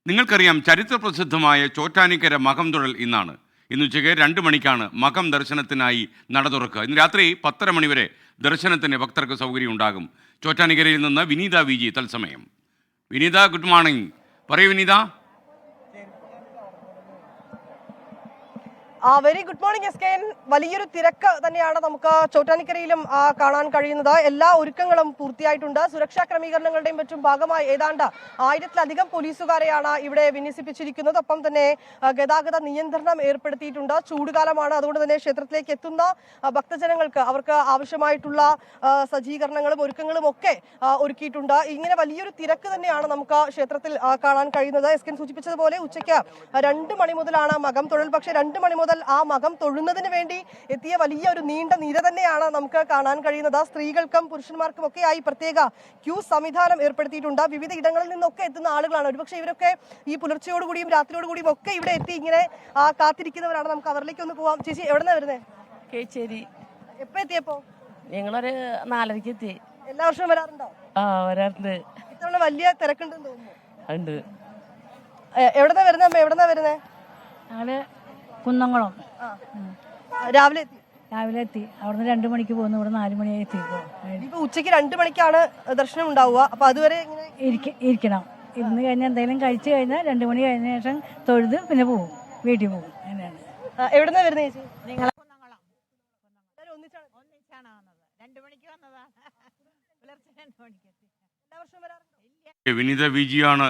നിങ്ങൾക്കറിയാം ചരിത്രപ്രസിദ്ധമായ ചോറ്റാനിക്കര മകം തൊഴൽ ഇന്നാണ്. ഇന്ന് ഉച്ചയ്ക്ക് 2 മണിക്കാണ് മകം ദർശനത്തിനായി നട തുറക്കുക. ഇന്ന് രാത്രി 10:30 മണി വരെ ദർശനത്തിന് ഭക്തർക്ക് സൗകര്യം ഉണ്ടാകും. ചോറ്റാനിക്കരയിൽ നിന്ന് വിനീത വിജി തത്സമയം. Vineetha, good morning. പറയൂ Vineetha. Very good morning S K N. വലിയൊരു തിരക്ക് തന്നെയാണ് നമുക്ക് ചോറ്റാനിക്കരയിലും കാണാൻ കഴിയുന്നത്. എല്ലാ ഒരുക്കങ്ങളും പൂർത്തിയായിട്ടുണ്ട്. സുരക്ഷാ ക്രമീകരണങ്ങളുടെയും മറ്റും ഭാഗമായി ഏതാണ്ട് 1000-ലധികം പോലീസുകാരെയാണ് ഇവിടെ വിന്യസിപ്പിച്ചിരിക്കുന്നത്. ഒപ്പം തന്നെ ഗതാഗത നിയന്ത്രണം ഏർപ്പെടുത്തിയിട്ടുണ്ട്. ചൂടുകാലമാണ്, അതുകൊണ്ട് തന്നെ ക്ഷേത്രത്തിലേക്ക് എത്തുന്ന ഭക്തജനങ്ങൾക്ക് അവർക്ക് ആവശ്യമായിട്ടുള്ള സജ്ജീകരണങ്ങളും ഒരുക്കങ്ങളും ഒക്കെ ഒരുക്കിയിട്ടുണ്ട്. ഇങ്ങനെ വലിയൊരു തിരക്ക് തന്നെയാണ് നമുക്ക് ക്ഷേത്രത്തിൽ കാണാൻ കഴിയുന്നത്. എസ് കെ സൂചിപ്പിച്ചതുപോലെ ഉച്ചയ്ക്ക് 2 മണി മുതലാണ് മകം തൊഴൽ. പക്ഷേ 2 മണി മുതൽ ആ മകം തൊഴുന്നതിന് വേണ്ടി എത്തിയ വലിയ ഒരു നീണ്ട നിര തന്നെയാണ് നമുക്ക് കാണാൻ കഴിയുന്നത്. സ്ത്രീകൾക്കും പുരുഷന്മാർക്കും ഒക്കെ ആയി പ്രത്യേക ക്യൂ സംവിധാനം ഏർപ്പെടുത്തിയിട്ടുണ്ട്. വിവിധ ഇടങ്ങളിൽ നിന്നൊക്കെ എത്തുന്ന ആളുകളാണ്. ഒരുപക്ഷെ ഇവരൊക്കെ ഈ പുലർച്ചയോടുകൂടിയും രാത്രിയോടുകൂടിയും ഒക്കെ ഇവിടെ എത്തി ഇങ്ങനെ കാത്തിരിക്കുന്നവരാണ്. നമുക്ക് അവരിലേക്ക് ഒന്ന് പോവാം. ചേച്ചി, എവിടെന്നാ വരുന്നത്? കേച്ചേരി. എപ്പോ എത്തിയപ്പോ? ഞങ്ങളൊരു 4:30 എത്തി. എല്ലാ വർഷവും വരാറുണ്ടോ? വരാറുണ്ട്. ഇത്തവണ വലിയ തിരക്കുണ്ടെന്ന് തോന്നുന്നു. ഉണ്ട്. എവിടെന്നാ വരുന്നത് അമ്മ? എവിടെന്നാ വരുന്നത്? ഞങ്ങള് കുന്നംകുളം. രാവിലെ എത്തി. അവിടുന്ന് 2 മണിക്ക് പോകുന്നു. ഇവിടെ 4 മണിയായി എത്തിക്കോ. ഇപ്പൊ ഉച്ചയ്ക്ക് 2 മണിക്കാണ് ദർശനം ഉണ്ടാവുക. അപ്പൊ അതുവരെ ഇരിക്കണം. ഇരുന്ന് കഴിഞ്ഞാൽ എന്തെങ്കിലും കഴിച്ചു കഴിഞ്ഞാൽ 2 മണി കഴിഞ്ഞ ശേഷം തൊഴുത് പിന്നെ പോകും, വീട്ടിൽ പോകും. അങ്ങനെയാണ്. എവിടെന്നാ വരുന്നത് ചേച്ചി? നിങ്ങൾ ഒന്നിച്ചാണ് വന്നത്. 2 മണിക്ക് വന്നതാണ്. പുലർച്ചെ 2 മണിക്ക് എത്തി. എല്ലാ വർഷവും വരാറുണ്ടോ? വിനീത വിജിയാണ്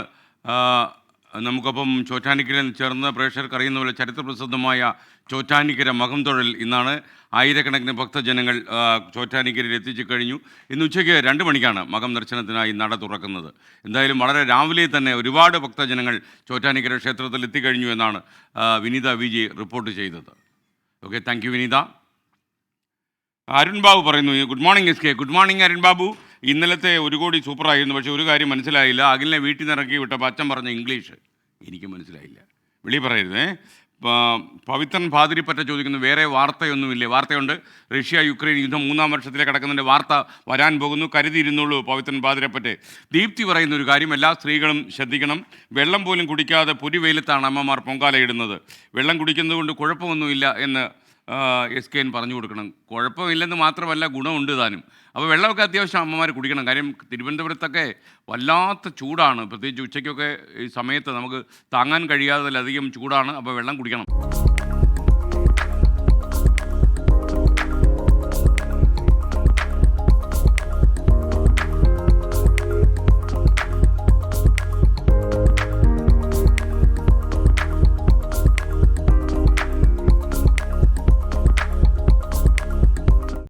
നമുക്കൊപ്പം ചോറ്റാനിക്കരയിൽ ചേർന്ന് പ്രേക്ഷകർക്ക് അറിയുന്ന പോലെ ചരിത്രപ്രസിദ്ധമായ ചോറ്റാനിക്കര മകം തൊഴൽ ഇന്നാണ്. ആയിരക്കണക്കിന് ഭക്തജനങ്ങൾ ചോറ്റാനിക്കരയിൽ എത്തിച്ചു കഴിഞ്ഞു. ഇന്ന് ഉച്ചയ്ക്ക് 2 മണിക്കാണ് മകം ദർശനത്തിനായി നട തുറക്കുന്നത്. എന്തായാലും വളരെ രാവിലെ തന്നെ ഒരുപാട് ഭക്തജനങ്ങൾ ചോറ്റാനിക്കര ക്ഷേത്രത്തിൽ എത്തിക്കഴിഞ്ഞു എന്നാണ് വിനീത വിജി റിപ്പോർട്ട് ചെയ്തത്. ഓക്കെ, താങ്ക് യു വിനീത. അരുൺ ബാബു പറയുന്നു. Good morning S K. Good morning Arun Babu. ഇന്നലത്തെ 1 കോടി സൂപ്പറായിരുന്നു. പക്ഷേ ഒരു കാര്യം മനസ്സിലായില്ല. അഖിലിനെ വീട്ടിൽ നിന്ന് ഇറക്കി വിട്ടപ്പോൾ അച്ഛൻ പറഞ്ഞ ഇംഗ്ലീഷ് എനിക്ക് മനസ്സിലായില്ല. വിളി പറയരുതേ. പവിത്രൻ പാതിരിപ്പറ്റ ചോദിക്കുന്നു, വേറെ വാർത്തയൊന്നുമില്ലേ? വാർത്തയുണ്ട്. റഷ്യ യുക്രൈൻ യുദ്ധം 3-ാം വർഷത്തിലേക്ക് കടക്കുന്നതിൻ്റെ വാർത്ത വരാൻ പോകുന്നു. കരുതിയിരുന്നുള്ളൂ പവിത്രൻ പാതിരപ്പറ്റെ. ദീപ്തി പറയുന്ന ഒരു കാര്യം, എല്ലാ സ്ത്രീകളും ശ്രദ്ധിക്കണം. വെള്ളം പോലും കുടിക്കാതെ പൊരിവെയിലത്താണ് അമ്മമാർ പൊങ്കാലയിടുന്നത്. വെള്ളം കുടിക്കുന്നത് കൊണ്ട് കുഴപ്പമൊന്നുമില്ല എന്ന് എസ് കെ എൻ പറഞ്ഞു കൊടുക്കണം. കുഴപ്പമില്ലെന്ന് മാത്രമല്ല, ഗുണമുണ്ട് താനും. അപ്പോൾ വെള്ളമൊക്കെ അത്യാവശ്യം അമ്മമാർ കുടിക്കണം. കാര്യം തിരുവനന്തപുരത്തൊക്കെ വല്ലാത്ത ചൂടാണ്. പ്രത്യേകിച്ച് ഉച്ചയ്ക്കൊക്കെ ഈ സമയത്ത് നമുക്ക് താങ്ങാൻ കഴിയാത്തതിലധികം ചൂടാണ്. അപ്പോൾ വെള്ളം കുടിക്കണം.